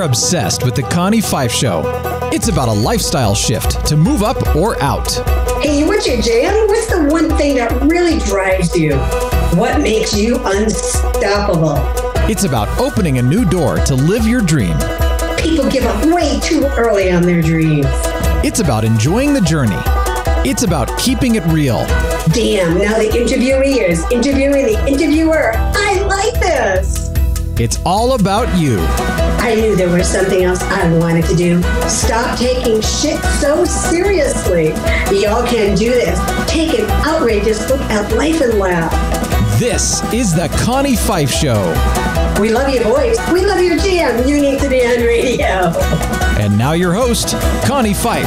obsessed with the Connie Fife Show. It's about a lifestyle shift to move up or out. Hey, what's your jam? What's the one thing that really drives you? What makes you unstoppable? It's about opening a new door to live your dream. People give up way too early on their dreams. It's about enjoying the journey. It's about keeping it real. Damn, now the interviewee is interviewing the interviewer. I like this. It's all about you. I knew there was something else I wanted to do. Stop taking shit so seriously. Y'all can do this. Take an outrageous look at life and laugh. This is the Connie Fife Show. We love your voice. We love your jam. You need to be on radio. And now your host, Connie Fife.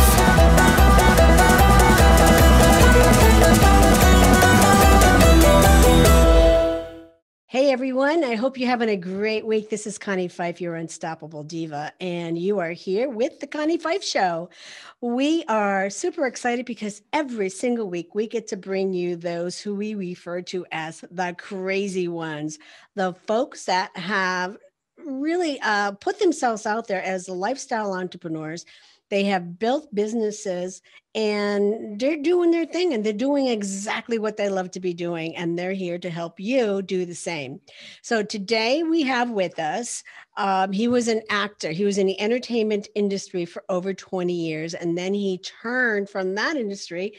Hey everyone, I hope you're having a great week. This is Connie Fife, your unstoppable diva, and you are here with the Connie Fife Show. We are super excited because every single week we get to bring you those who we refer to as the crazy ones, the folks that have really put themselves out there as lifestyle entrepreneurs. They have built businesses and they're doing their thing and they're doing exactly what they love to be doing. And they're here to help you do the same. So today we have with us, he was an actor. He was in the entertainment industry for over 20 years. And then he turned from that industry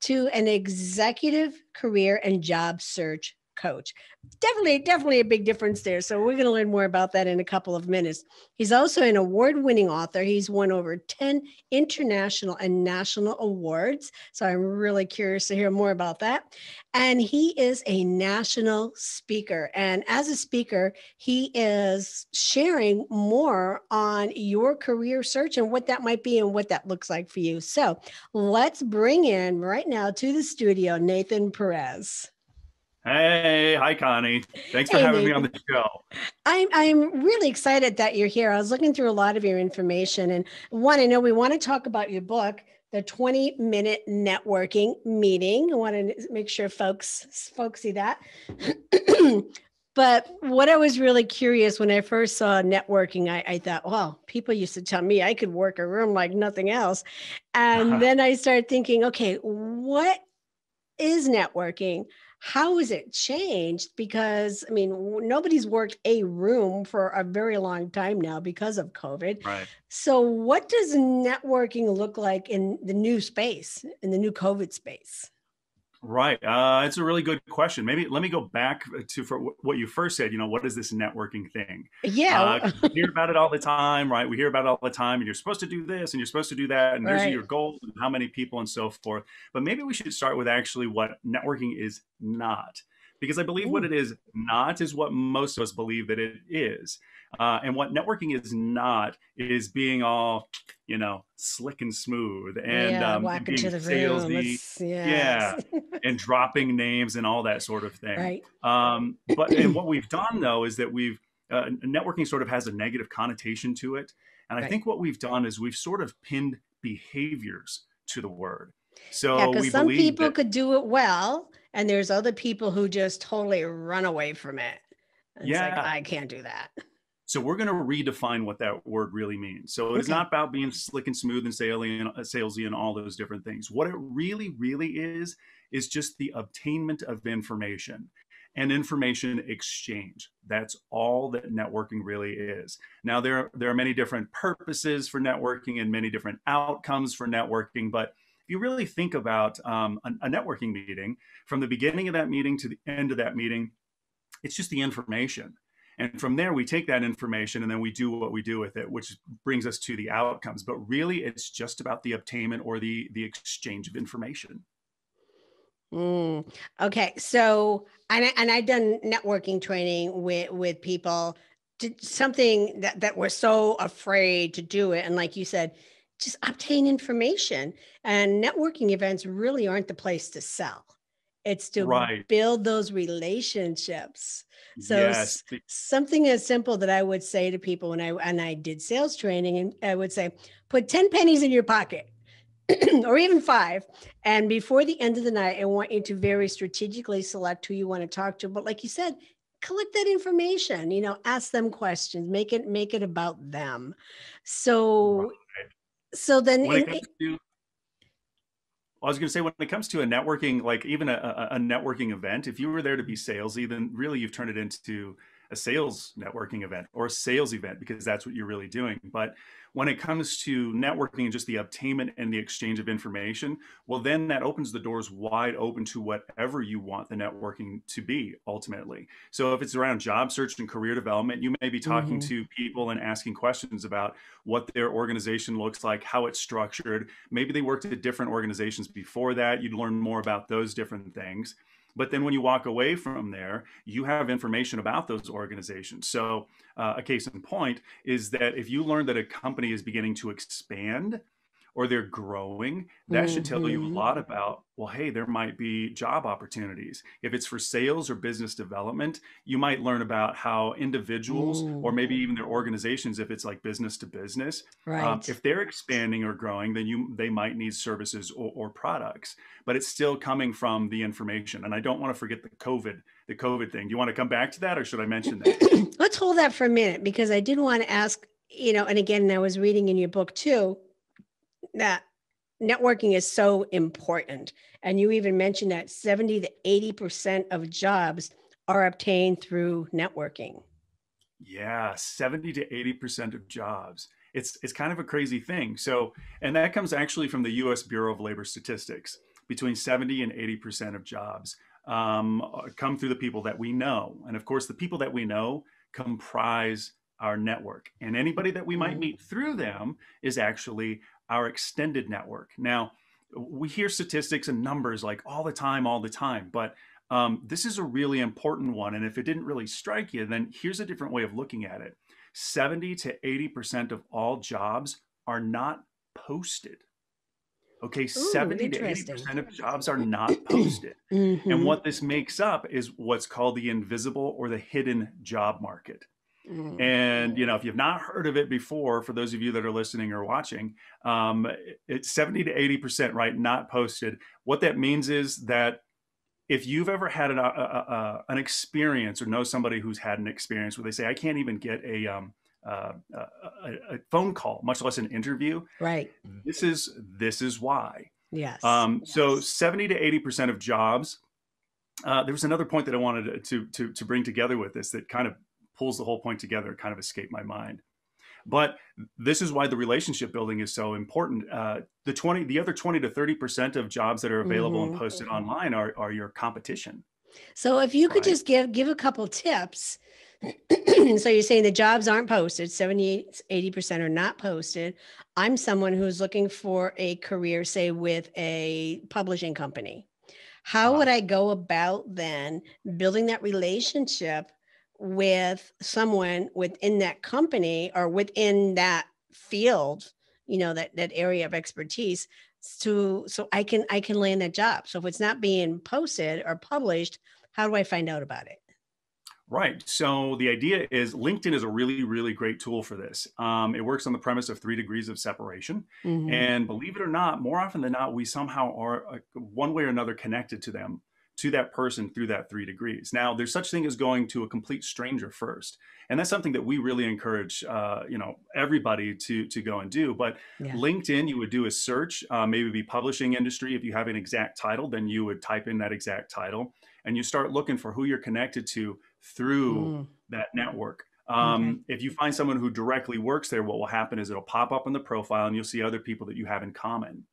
to an executive career and job search coach. Definitely a big difference there. So we're going to learn more about that in a couple of minutes. He's also an award-winning author. He's won over 10 international and national awards. So I'm really curious to hear more about that. And he is a national speaker. And as a speaker, he is sharing more on your career search and what that might be and what that looks like for you. So let's bring in right now to the studio, Nathan Perez. Hey, hi, Connie. Thanks for having me on the show. I'm really excited that you're here. I was looking through a lot of your information. And one, I know we want to talk about your book, The 20-Minute Networking Meeting. I want to make sure folks see that. But what I was really curious when I first saw networking, I thought, well, people used to tell me I could work a room like nothing else. And then I started thinking, okay, what is networking? How has it changed? Because, I mean, nobody's worked a room for a very long time now because of COVID. Right. So what does networking look like in the new space, in the new COVID space? Right. It's a really good question. Maybe let me go back to for what you first said. What is this networking thing? Yeah. We hear about it all the time, right? We hear about it all the time, and you're supposed to do this and you're supposed to do that. And there's your goals and how many people and so forth. But maybe we should start with actually what networking is not. Because I believe what it is not is what most of us believe that it is. And what networking is not is being all, slick and smooth and being to the salesy, and dropping names and all that sort of thing. Right. But what we've done though is that we've networking sort of has a negative connotation to it, and I think what we've done is we've sort of pinned behaviors to the word. So because some people could do it well, and there's other people who just totally run away from it. And it's like, I can't do that. So we're going to redefine what that word really means. So it's not about being slick and smooth and salesy and all those different things. What it really, really is just the obtainment of information and information exchange. That's all that networking really is. Now, there are many different purposes for networking and many different outcomes for networking, but if you really think about a networking meeting, from the beginning of that meeting to the end of that meeting, it's just the information. And from there, we take that information and then we do what we do with it, which brings us to the outcomes. But really, it's just about the obtainment or the exchange of information. Okay. So, and I've done networking training with people, something that we're so afraid to do it. And like you said, just obtain information. And networking events really aren't the place to sell. It's to build those relationships. So something as simple that I would say to people when I did sales training, and I would say, put 10 pennies in your pocket or even 5. And before the end of the night, I want you to very strategically select who you want to talk to. But like you said, collect that information, ask them questions, make it about them. So, Right. so then When it comes to, I was going to say, when it comes to a networking, like even a networking event, if you were there to be salesy, then really you've turned it into a sales networking event or a sales event, because that's what you're really doing. But when it comes to networking and just the obtainment and the exchange of information, well, then that opens the doors wide open to whatever you want the networking to be ultimately. So if it's around job search and career development, you may be talking to people and asking questions about what their organization looks like, how it's structured. Maybe they worked at different organizations before that. You'd learn more about those different things. But then when you walk away from there, you have information about those organizations. So a case in point is that if you learn that a company is beginning to expand or they're growing, that should tell you a lot about, well, hey, there might be job opportunities. If it's for sales or business development, you might learn about how individuals or maybe even their organizations, if it's like business to business, right. if they're expanding or growing, then they might need services or products, but it's still coming from the information. And I don't want to forget the COVID thing. Do you want to come back to that, or should I mention that? Let's hold that for a minute, because I did want to ask, and again, I was reading in your book too, that networking is so important. And you even mentioned that 70 to 80% of jobs are obtained through networking. Yeah, 70 to 80% of jobs. It's kind of a crazy thing. So, and that comes actually from the US Bureau of Labor Statistics. Between 70 and 80% of jobs come through the people that we know. And of course, the people that we know comprise our network. And anybody that we might meet through them is actually our extended network. Now, we hear statistics and numbers like all the time, but this is a really important one. And if it didn't really strike you, then here's a different way of looking at it. 70 to 80% of all jobs are not posted. Okay, 70 to 80% of jobs are not posted. And what this makes up is what's called the invisible or the hidden job market. And, if you've not heard of it before, for those of you that are listening or watching, it's 70 to 80%, right? Not posted. What that means is that if you've ever had an experience or know somebody who's had an experience where they say, I can't even get a phone call, much less an interview. Right. This is why. Yes. So 70 to 80% of jobs. There was another point that I wanted to bring together with this that kind of pulls the whole point together. It kind of escaped my mind. But this is why the relationship building is so important. The other 20 to 30% of jobs that are available and posted online are your competition. So if you could just give a couple tips. So you're saying the jobs aren't posted, 80% are not posted. I'm someone who's looking for a career, say with a publishing company. How would I go about then building that relationship with someone within that company or within that field, that area of expertise, so I can land that job? So if it's not being posted or published, how do I find out about it? Right. So the idea is LinkedIn is a really, really great tool for this. It works on the premise of 3 degrees of separation. And believe it or not, more often than not, we somehow are one way or another connected to them, to that person through that 3 degrees. Now, there's such thing as going to a complete stranger first. And that's something that we really encourage, everybody to go and do. But LinkedIn, you would do a search, maybe be publishing industry. If you have an exact title, then you would type in that exact title and you start looking for who you're connected to through that network. If you find someone who directly works there, what will happen is it'll pop up in the profile and you'll see other people that you have in common.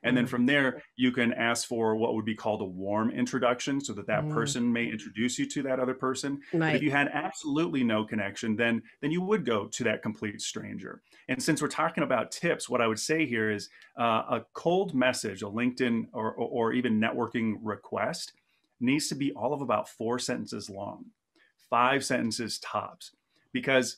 And then from there, you can ask for what would be called a warm introduction so that person may introduce you to that other person. Right. But if you had absolutely no connection, then you would go to that complete stranger. And since we're talking about tips, what I would say here is a cold message, a LinkedIn or even networking request needs to be all of about 4 sentences long, 5 sentences tops, because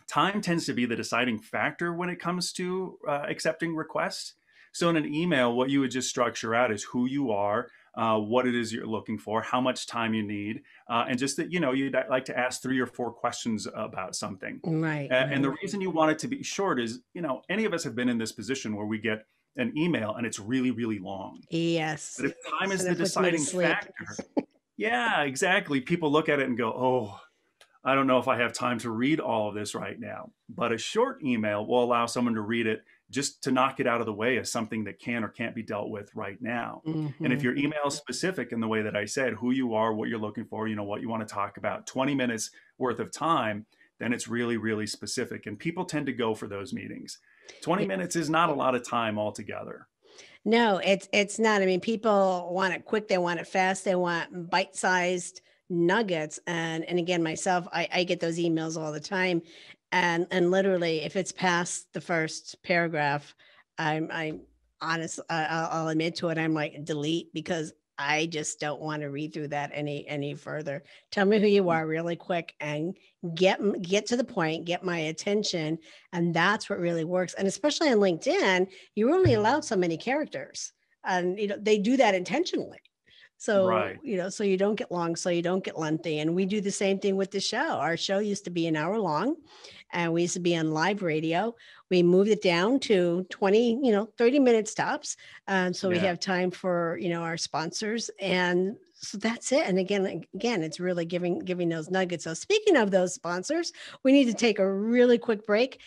time tends to be the deciding factor when it comes to accepting requests. So in an email, what you would just structure out is who you are, what it is you're looking for, how much time you need, and just that, you'd like to ask 3 or 4 questions about something. Right. And the reason you want it to be short is, any of us have been in this position where we get an email and it's really, really long. Yes. But if time is the deciding factor, Yeah, exactly. People look at it and go, oh, I don't know if I have time to read all of this right now. But a short email will allow someone to read it just to knock it out of the way as something that can or can't be dealt with right now. And if Mm-hmm. your email is specific in the way that I said, who you are, what you're looking for, what you want to talk about, 20 minutes worth of time, then it's really, really specific. And people tend to go for those meetings. 20 minutes is not a lot of time altogether. No, it's not. I mean, people want it quick, they want it fast, they want bite-sized nuggets. And again, myself, I get those emails all the time. And literally, if it's past the first paragraph, I'm honest, I'll admit to it, I'm like, delete, because I just don't want to read through that any further. Tell me who you are really quick and get to the point, get my attention. And that's what really works. And especially on LinkedIn, you're only allowed so many characters, and they do that intentionally. So, Right. So you don't get long, so you don't get lengthy. And we do the same thing with the show. Our show used to be an hour long, and we used to be on live radio. We moved it down to 20, 30-minute stops. So we have time for, our sponsors. And so that's it. And again, it's really giving those nuggets. So speaking of those sponsors, we need to take a really quick break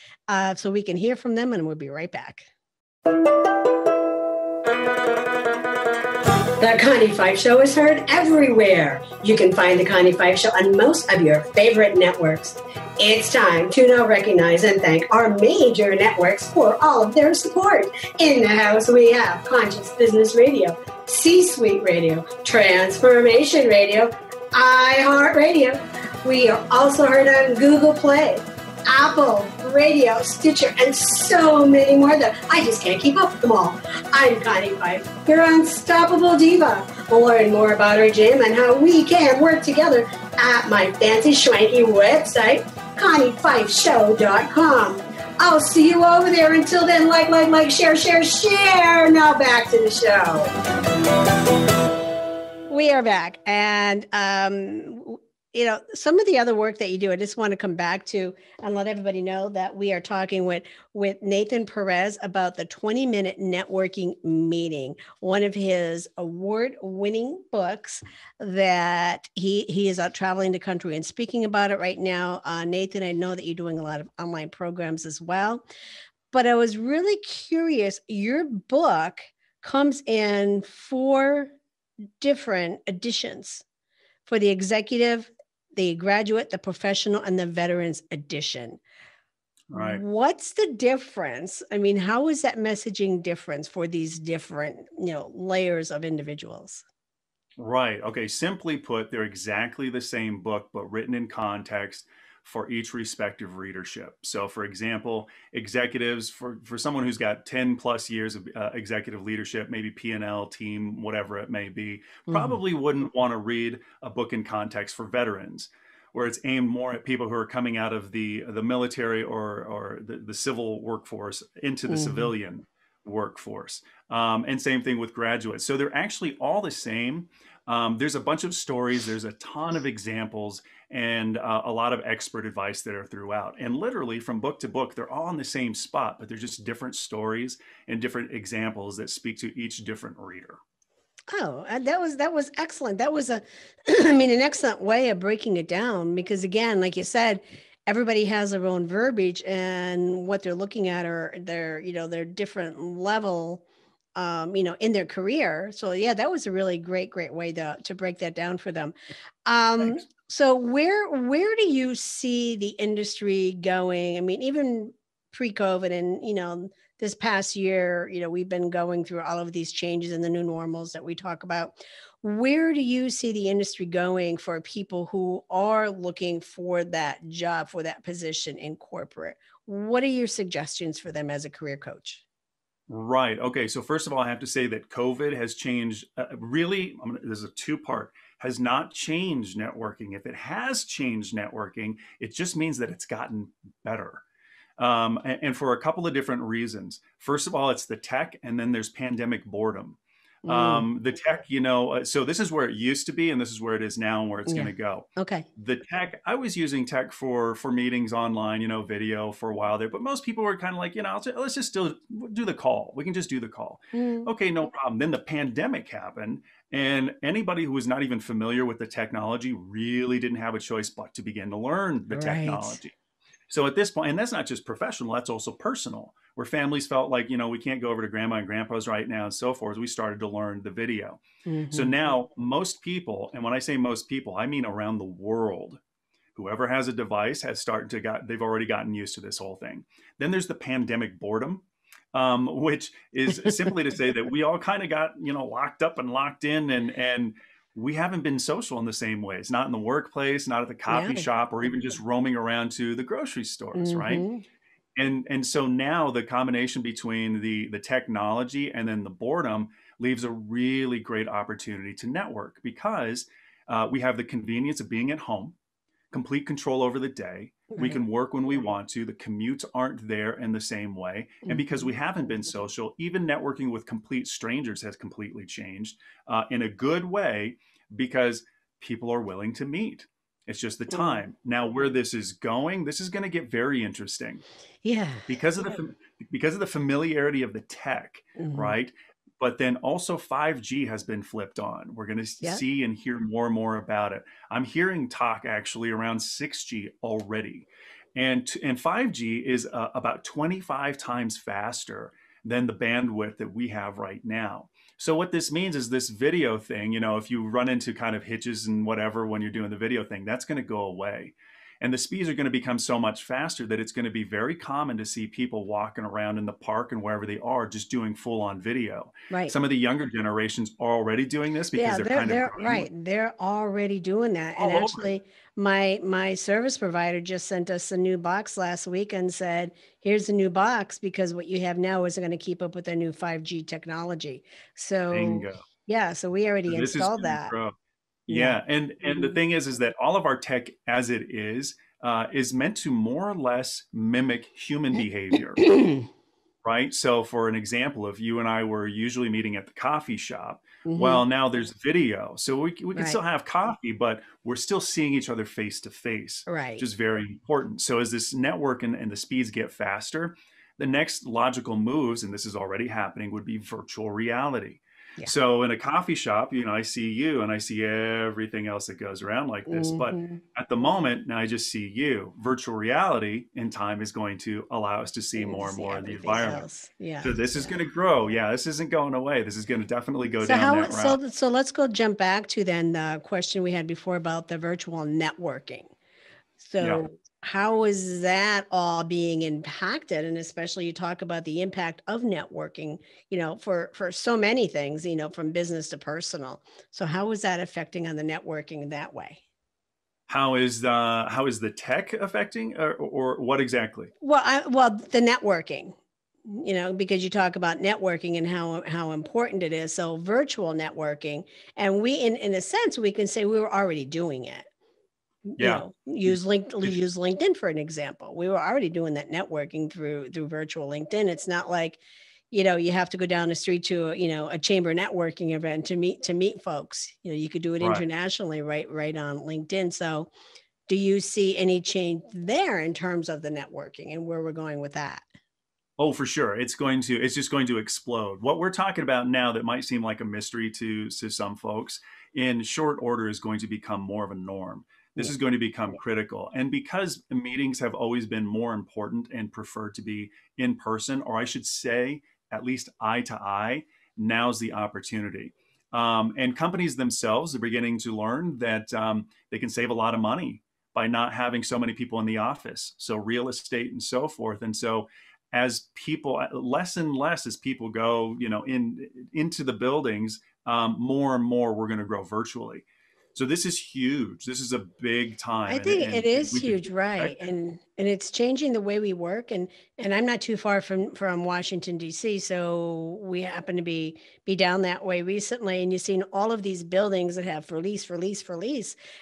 so we can hear from them, and we'll be right back. The Connie Five Show is heard everywhere. You can find The Connie Five Show on most of your favorite networks. It's time to now recognize and thank our major networks for all of their support. In the house, we have Conscious Business Radio, C-Suite Radio, Transformation Radio, iHeartRadio. We are also heard on Google Play, Apple, Radio, Stitcher, and so many more that I just can't keep up with them all. I'm Connie Fife, your unstoppable diva. Learn more about our gym and how we can work together at my fancy schwanky website, ConnieFifeShow.com. I'll see you over there. Until then, like, share. Now back to the show. We are back. And, some of the other work that you do, I just want to come back to and let everybody know that we are talking with Nathan Perez about the 20-minute networking meeting, one of his award-winning books that he is out traveling the country and speaking about it right now. Nathan, I know that you're doing a lot of online programs as well, but I was really curious. Your book comes in 4 different editions for the executive, the graduate, the professional, and the veterans edition. Right. What's the difference? I mean, how is that messaging difference for these different, layers of individuals? Right. Okay. Simply put, they're exactly the same book, but written in context for each respective readership. So for example, executives, for someone who's got 10 plus years of executive leadership, maybe P&L team, whatever it may be, probably wouldn't want to read a book in context for veterans, where it's aimed more at people who are coming out of the military or the civil workforce into the civilian workforce. And same thing with graduates. So they're actually all the same. There's a bunch of stories, there's a ton of examples, and a lot of expert advice that are throughout. And literally from book to book, they're all in the same spot, but they're just different stories and different examples that speak to each different reader. Oh, that was excellent. That was an excellent way of breaking it down, because again, like you said, everybody has their own verbiage and what they're looking at, or their different level, in their career. So yeah, that was a really great way to break that down for them. So where do you see the industry going? I mean, even pre-COVID and, this past year, we've been going through all of these changes and the new normals that we talk about. Where do you see the industry going for people who are looking for that job, for that position in corporate? What are your suggestions for them as a career coach? Right. Okay. So first of all, I have to say that COVID has changed there's a 2-part, has not changed networking. If it has changed networking, it just means that it's gotten better. And for a couple of different reasons. First of all, it's the tech, and then there's pandemic boredom. The tech, so this is where it used to be, and this is where it is now and where it's going to go. Okay. The tech, I was using tech for meetings online, video for a while there, but most people were kind of like, let's just do the call. We can just do the call. Okay, no problem. Then the pandemic happened, And anybody who was not even familiar with the technology really didn't have a choice but to begin to learn the Right. technology. So at this point, and that's not just professional, that's also personal, where families felt like, we can't go over to grandma and grandpa's right now and so forth. We started to learn the video. So Mm-hmm. now most people, and when I say most people, I mean around the world, whoever has a device they've already gotten used to this whole thing. Then there's the pandemic boredom, which is simply to say that we all kind of got, locked up and locked in, and we haven't been social in the same ways, not in the workplace, not at the Yeah. coffee shop, or even just roaming around to the grocery stores, right? Mm-hmm. And so now the combination between the technology and then the boredom leaves a really great opportunity to network, because we have the convenience of being at home, complete control over the day. We Right. can work when we want to. The commutes aren't there in the same way. And because Mm-hmm. we haven't been social, even networking with complete strangers has completely changed in a good way, because people are willing to meet. It's just the Mm. time. Now, where this is going to get very interesting Yeah. because of the familiarity of the tech, Mm-hmm. right? But then also 5G has been flipped on. We're going to Yep. see and hear more and more about it. I'm hearing talk actually around 6G already, and 5G is about 25 times faster than the bandwidth that we have right now. So what this means is this video thing, if you run into kind of hitches and whatever when you're doing the video thing, that's going to go away. And the speeds are going to become so much faster that it's going to be very common to see people walking around in the park and wherever they are just doing full on video. Right. Some of the younger generations are already doing this because Yeah, they're they're kind of they're growing right. They're already doing that. And all over it. actually, my service provider just sent us a new box last week and said, "Here's a new box because what you have now isn't going to keep up with the new 5G technology." So, Bingo. yeah, so we already So this is installed going to that. grow. Yeah. Yeah, and the thing is that all of our tech as it is meant to more or less mimic human behavior. Right? So, for an example, if you and I were usually meeting at the coffee shop, Hmm. well, now there's video. So we can still Right. have coffee, but we're still seeing each other face to face, which Right. is very important. So, as this network and the speeds get faster, the next logical moves, and this is already happening, would be virtual reality. Yeah. So, in a coffee shop, I see you and I see everything else that goes around like this. But Hmm. at the moment, now I just see you. Virtual reality in time is going to allow us to see And to more and see more of the everything environment. else. Yeah. So this is going to grow. Yeah, this isn't going away. This is going to definitely go So down how that route. so let's go jump back to then the question we had before about the virtual networking. Yeah. So how is that all being impacted? And especially you talk about the impact of networking, for so many things, from business to personal. So how is that affecting on the networking that way? How is the tech affecting, or what exactly? Well, the networking, because you talk about networking and how important it is. So virtual networking, and we, in a sense, we can say we were already doing it. Yeah. Use LinkedIn for an example. We were already doing that networking through virtual LinkedIn. It's not like, you have to go down the street to a chamber networking event to meet folks. You could do it Right. internationally, right on LinkedIn. So do you see any change there in terms of the networking and where we're going with that? Oh, for sure. It's just going to explode. What we're talking about now that might seem like a mystery to some folks, in short order is going to become more of a norm. This Yeah. is going to become critical. And because meetings have always been more important and preferred to be in person, or I should say, at least eye to eye, now's the opportunity. And companies themselves are beginning to learn that they can save a lot of money by not having so many people in the office. So real estate and so forth. And so as people, less and less as people go, into the buildings, more and more we're going to grow virtually. So this is huge. This is a big time, I and think it and, and is we can huge, right? expect it. And it's changing the way we work. And I'm not too far from Washington D.C., so we happen to be down that way recently. And you've seen all of these buildings that have for lease.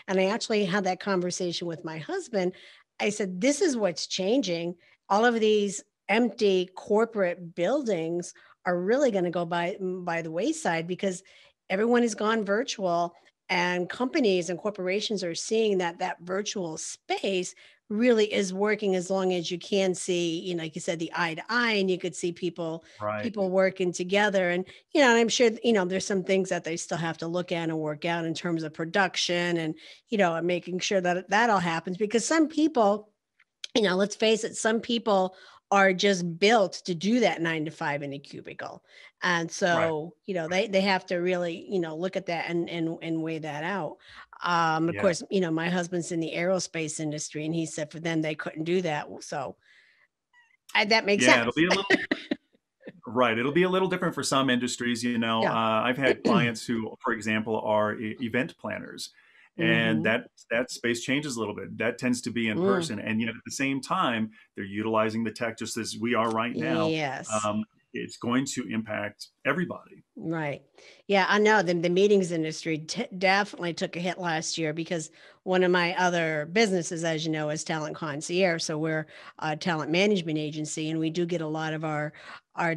And I actually had that conversation with my husband. I said, "This is what's changing. All of these empty corporate buildings are really going to go by the wayside because everyone has gone virtual." And companies and corporations are seeing that that virtual space really is working as long as you can see, like you said, the eye to eye, and you could see Right. people working together. And, and I'm sure, there's some things that they still have to look at and work out in terms of production and, and making sure that that all happens, because some people, let's face it, some people are just built to do that 9 to 5 in a cubicle. And Right. so, they have to really, look at that and weigh that out. Of Yeah. course, my husband's in the aerospace industry, and he said for them, they couldn't do that. So that makes Yeah. It'll sense. be a little Right. It'll be a little different for some industries. Yeah. I've had clients who, for example, are event planners, and Hmm. that space changes a little bit. That tends to be in Mm. person, and yet at the same time, they're utilizing the tech just as we are right now. Yes. It's going to impact everybody. Right. Yeah, I know the meetings industry definitely took a hit last year, because one of my other businesses, as you know, is Talent Concierge. So we're a talent management agency, and we do get a lot of our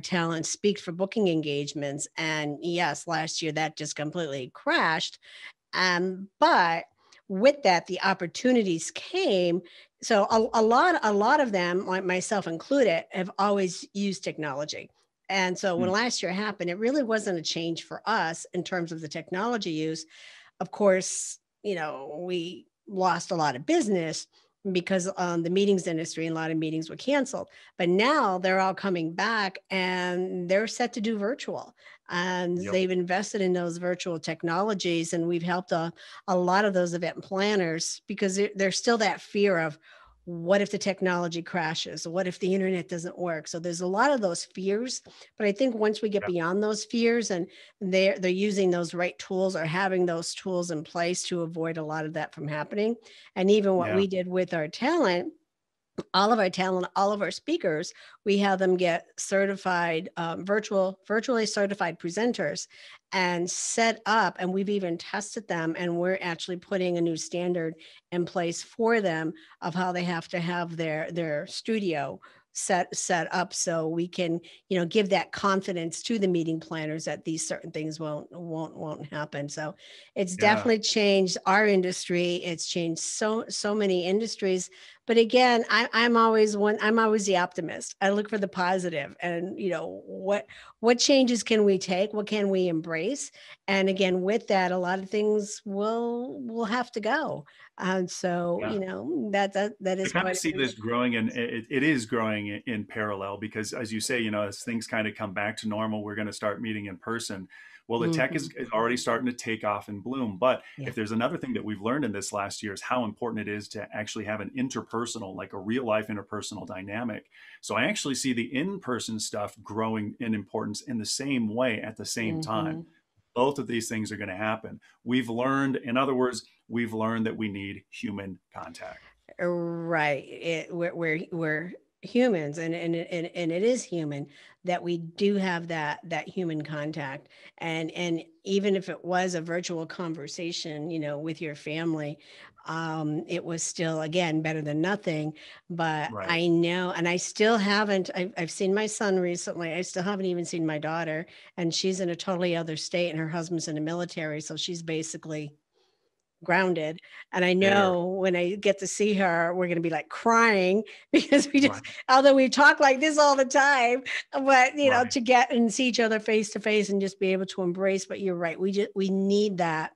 talent speak for booking engagements. And yes, last year that just completely crashed. But with that, the opportunities came. So a lot of them, like myself included, have always used technology. And so when Mm. last year happened, it really wasn't a change for us in terms of the technology use. Of course, we lost a lot of business because the meetings industry and a lot of meetings were canceled. But now they're all coming back, and they're set to do virtual. And Yep. they've invested in those virtual technologies. And we've helped a lot of those event planners, because there's still that fear of, what if the technology crashes? What if the internet doesn't work? So there's a lot of those fears. But I think once we get Yep. beyond those fears, and they're using those right tools, or having those tools in place to avoid a lot of that from happening. And even what Yeah. we did with our talent, all of our speakers, we have them get certified, virtually certified presenters, and set up. And we've even tested them, and we're actually putting a new standard in place for them of how they have to have their studio set up, so we can, give that confidence to the meeting planners that these certain things won't happen. So it's Yeah. definitely changed our industry. It's changed so many industries. But again, I'm always the optimist. I look for the positive, and what changes can we take? What can we embrace? And again, with that, a lot of things will have to go. And so, Yeah. that I is kind of quite see this amazing. growing, and it is growing in parallel, because, as you say, as things kind of come back to normal, we're going to start meeting in person. Well, the tech Hmm. is already starting to take off and bloom. But Yeah. if there's another thing that we've learned in this last year, is how important it is to actually have an interpersonal, like a real life interpersonal dynamic. So I actually see the in-person stuff growing in importance in the same way at the same time. Hmm. Both of these things are going to happen. In other words, we've learned that we need human contact. Right. We're humans, and it is human that we do have that human contact. And even if it was a virtual conversation, with your family, it was still, again, better than nothing. But Right. I know, and I still haven't. I've seen my son recently. I still haven't even seen my daughter, and she's in a totally other state, and her husband's in the military, so she's basically grounded. And I There. know when I get to see her, we're going to be like crying because Right. although we talk like this all the time, but Right. to get and see each other face to face and just be able to embrace. But you're right. We need that.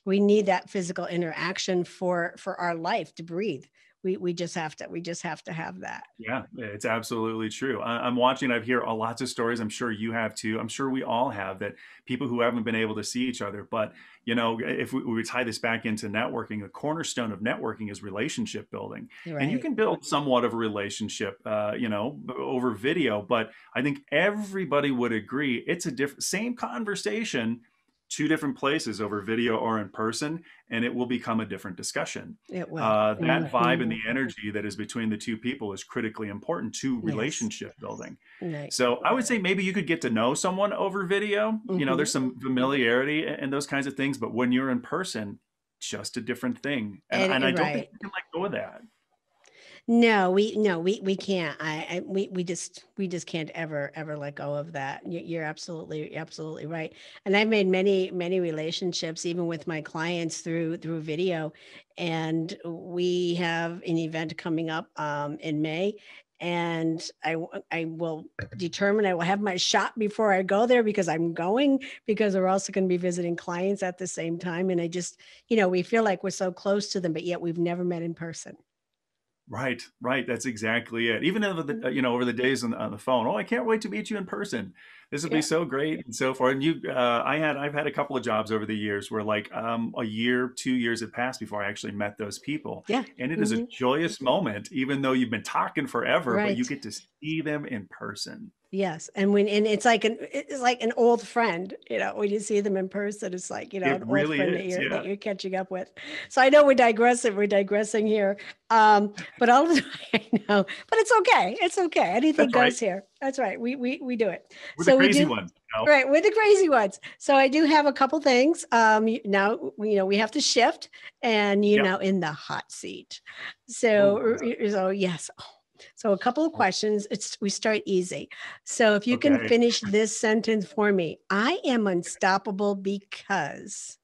We need that physical interaction for our life to breathe. We just have to have that. Yeah, it's absolutely true. I'm watching, I've heard lots of stories. I'm sure you have too. I'm sure we all have, that people who haven't been able to see each other. But, if we tie this back into networking, a cornerstone of networking is relationship building. And you Right. can build somewhat of a relationship, over video. But I think everybody would agree it's a different, same conversation, two different places, over video or in person, and it will become a different discussion. It will. That vibe and Mhm. the energy that is between the two people is critically important to Yes. relationship building. Right. So I would say maybe you could get to know someone over video. Hmm. There's some familiarity and those kinds of things, but when you're in person, just a different thing. And I And don't think right. you can let go of that. No, we can't. We just can't ever let go of that. You're absolutely right. And I've made many relationships, even with my clients through video. And we have an event coming up in May, and I will determine, I will have my shot before I go there, because I'm going, because we're also going to be visiting clients at the same time. And I just, we feel like we're so close to them, but yet we've never met in person. Right, right. That's exactly it. Even over the over the days on the phone. Oh, I can't wait to meet you in person. This will be Yeah. so great and so forth. And I've had a couple of jobs over the years where like a year, 2 years had passed before I actually met those people, Yeah. and it is a joyous moment, even though you've been talking forever, but you Right. get to see them in person. Yes. And it's like an old friend, when you see them in person, it's like, It an old really friend that is, you're yeah. catching up with. So I know we're digressing here. But all of the, I know, but it's okay. It's okay. Anything That's right. goes here. That's right. We do it. We're the So we crazy do. ones. Right, we're the crazy ones. So I do have a couple things. Now we have to shift, and Yep. in the hot seat. Oh, So yes. So a couple of questions. We start easy. So if you can okay. finish this sentence for me, I am unstoppable because.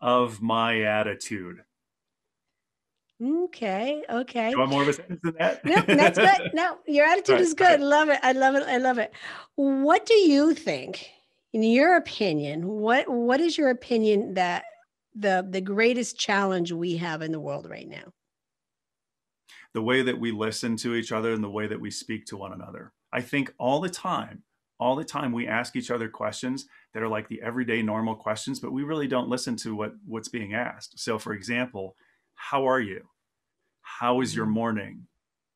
Of my attitude. Okay. You want more of a sentence than that? No, that's good. No, your All attitude right. is good. Love it. I love it. I love it. What do you think, in your opinion, what is your opinion that the greatest challenge we have in the world right now? The way that we listen to each other and the way that we speak to one another. I think all the time we ask each other questions that are like the everyday normal questions, but we really don't listen to what's being asked. So for example, how are you? How is your Mhm. morning?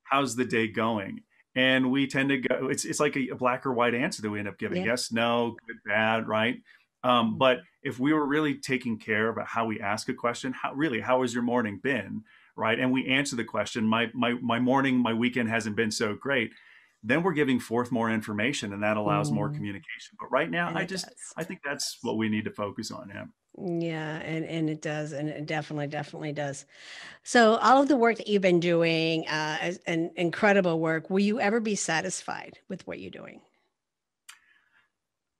How's the day going? And we tend to go, it's like a black or white answer that we end up giving. Yeah. Yes, no, good, bad, right? Mhm. But if we were really taking care about how we ask a question, how has your morning been? Right. And we answer the question, my morning, my weekend hasn't been so great. Then we're giving forth more information, and that allows more Mm, communication. But right now, and it does. I think that's what we need to focus on. Yeah. Yeah, and it does, and it definitely does. So all of the work that you've been doing, is an incredible work. Will you ever be satisfied with what you're doing?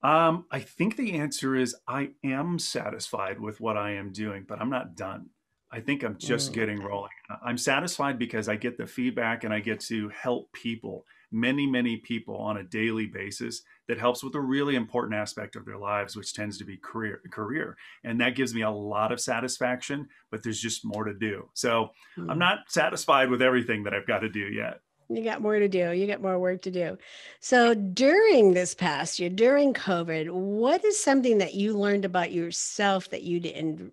I think the answer is I am satisfied with what I am doing, but I'm not done. I think I'm just getting Okay. rolling. I'm satisfied because I get the feedback and I get to help people, many people on a daily basis that helps with a really important aspect of their lives, which tends to be career. And that gives me a lot of satisfaction, but there's just more to do. So I'm Hmm. not satisfied with everything that I've got to do yet. You got more to do. You got more work to do. So during this past year, during COVID, what is something that you learned about yourself that you didn't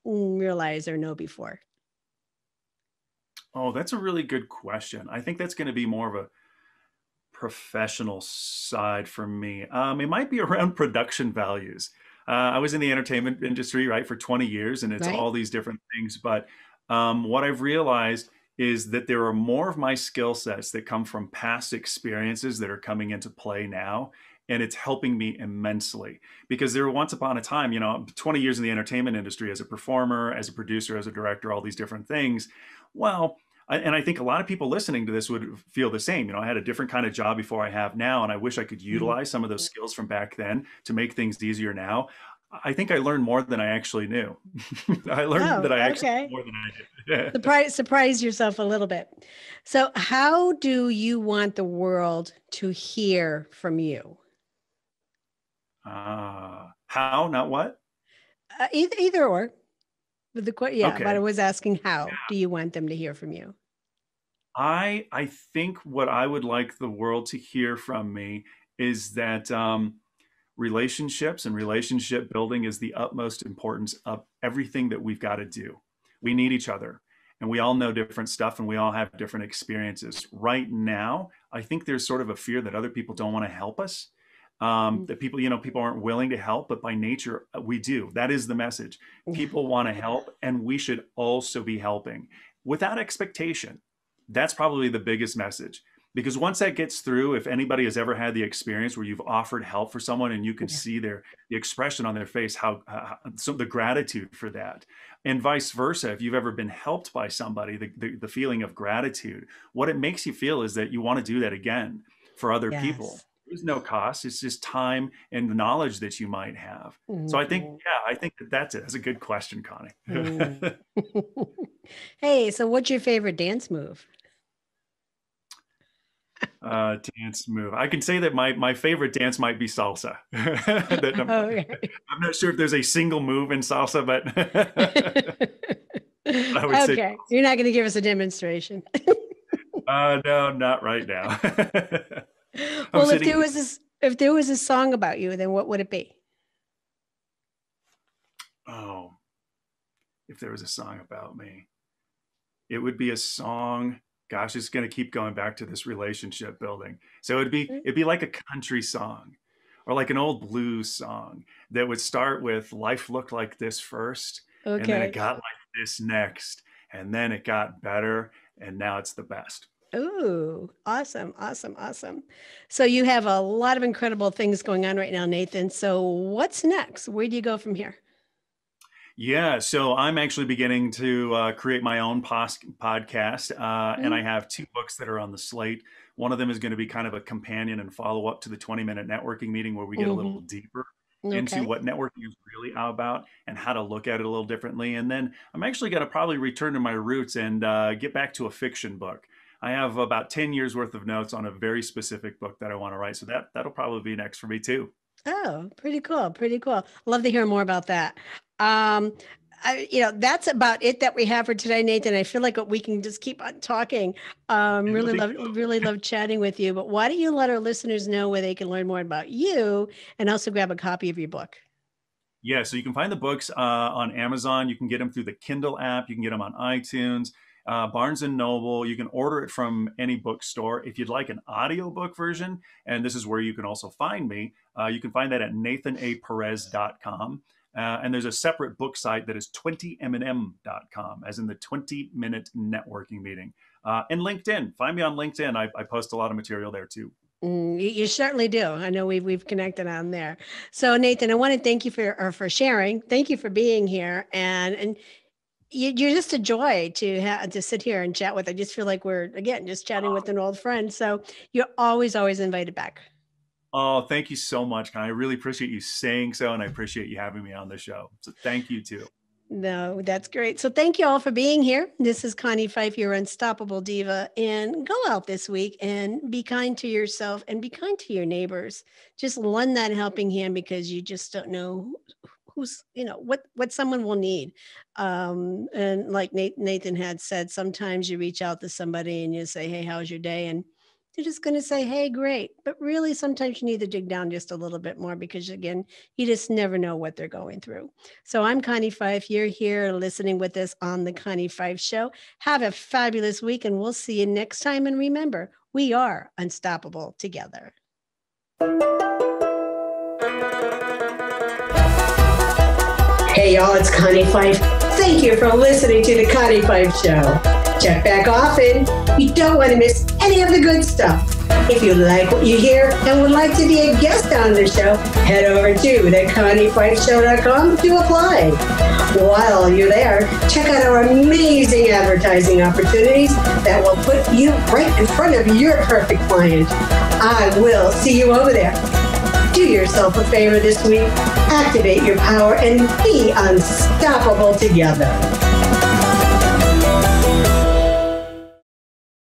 realize or know before? Oh, that's a really good question. I think that's going to be more of a professional side for me. It might be around production values. I was in the entertainment industry, right, for 20 years, and it's Right? all these different things. But what I've realized is that there are more of my skill sets that come from past experiences that are coming into play now. And it's helping me immensely because there once upon a time, 20 years in the entertainment industry as a performer, as a producer, as a director, all these different things. Well, and I think a lot of people listening to this would feel the same. I had a different kind of job before I have now, and I wish I could Mhm. utilize some of those skills from back then to make things easier now. I think I learned more than I actually knew. I learned Oh, that I actually okay. knew more than I did. Surprise yourself a little bit. So, how do you want the world to hear from you? How, not what? Either or. Yeah, but I Okay. was asking, how do you want them to hear from you? I think what I would like the world to hear from me is that relationships and relationship building is the utmost importance of everything that we've got to do. We need each other, and we all know different stuff, and we all have different experiences. Right now, I think there's sort of a fear that other people don't want to help us. Mm. That people aren't willing to help, but by nature, we do. That is the message. Yeah. People want to help, and we should also be helping without expectation. That's probably the biggest message. Because once that gets through, if anybody has ever had the experience where you've offered help for someone and you can see the expression on their face, so the gratitude for that, and vice versa, if you've ever been helped by somebody, the feeling of gratitude, what it makes you feel is that you want to do that again for other people. There's no cost. It's just time and the knowledge that you might have. So I think that's it. That's a good question, Connie. Hey, so what's your favorite dance move? Dance move. I can say that my favorite dance might be salsa. I'm not sure if there's a single move in salsa, but I would say salsa. You're not going to give us a demonstration. No, not right now. Well, if there was a song about you, then what would it be? Oh, if there was a song about me, it would be a song. Gosh, it's going to keep going back to this relationship building. So it'd be like a country song or like an old blues song that would start with life looked like this first. And then it got like this next. And then it got better. And now it's the best. Ooh, awesome. Awesome. Awesome. So you have a lot of incredible things going on right now, Nathan. So what's next? Where do you go from here? Yeah, so I'm actually beginning to create my own podcast, and I have 2 books that are on the slate. One of them is going to be kind of a companion and follow up to the 20-minute networking meeting where we get a little deeper into what networking is really all about and how to look at it a little differently. And then I'm actually going to probably return to my roots and get back to a fiction book. I have about 10 years worth of notes on a very specific book that I want to write. So that'll probably be next for me too. Oh, pretty cool. Pretty cool. Love to hear more about that. That's about it that we have for today, Nathan. I feel like we can just keep on talking. Really love chatting with you, but why don't you let our listeners know where they can learn more about you and also grab a copy of your book? Yeah. So you can find the books on Amazon. You can get them through the Kindle app. You can get them on iTunes, Barnes & Noble. You can order it from any bookstore. If you'd like an audiobook version, and this is where you can also find me, you can find that at nathanaperez.com. And there's a separate book site that is 20mm.com, as in the 20-minute networking meeting. And LinkedIn. Find me on LinkedIn. I post a lot of material there too. You certainly do. I know we've connected on there. So Nathan, I want to thank you for sharing. Thank you for being here. And you're just a joy to sit here and chat with. I just feel like we're, again, just chatting with an old friend. So you're always invited back. Oh, thank you so much, Connie. I really appreciate you saying so, and I appreciate you having me on the show. So thank you too. No, that's great. So thank you all for being here. This is Connie Fife, your unstoppable diva. And go out this week and be kind to yourself and be kind to your neighbors. Just lend that helping hand because you just don't know what someone will need. And like Nathan had said, sometimes you reach out to somebody and you say, hey, how's your day? And they're just going to say, hey, great. But really, sometimes you need to dig down just a little bit more because, again, you just never know what they're going through. So I'm Connie Fife. You're here listening with us on the Connie Fife Show. Have a fabulous week, and we'll see you next time. And remember, we are unstoppable together. Hey, y'all, it's Connie Fife. Thank you for listening to the Connie Fife Show. Check back often. You don't want to miss any of the good stuff. If you like what you hear and would like to be a guest on the show, head over to theconniefifeshow.com to apply. While you're there, check out our amazing advertising opportunities that will put you right in front of your perfect client. I will see you over there. Do yourself a favor this week. Activate your power and be unstoppable together.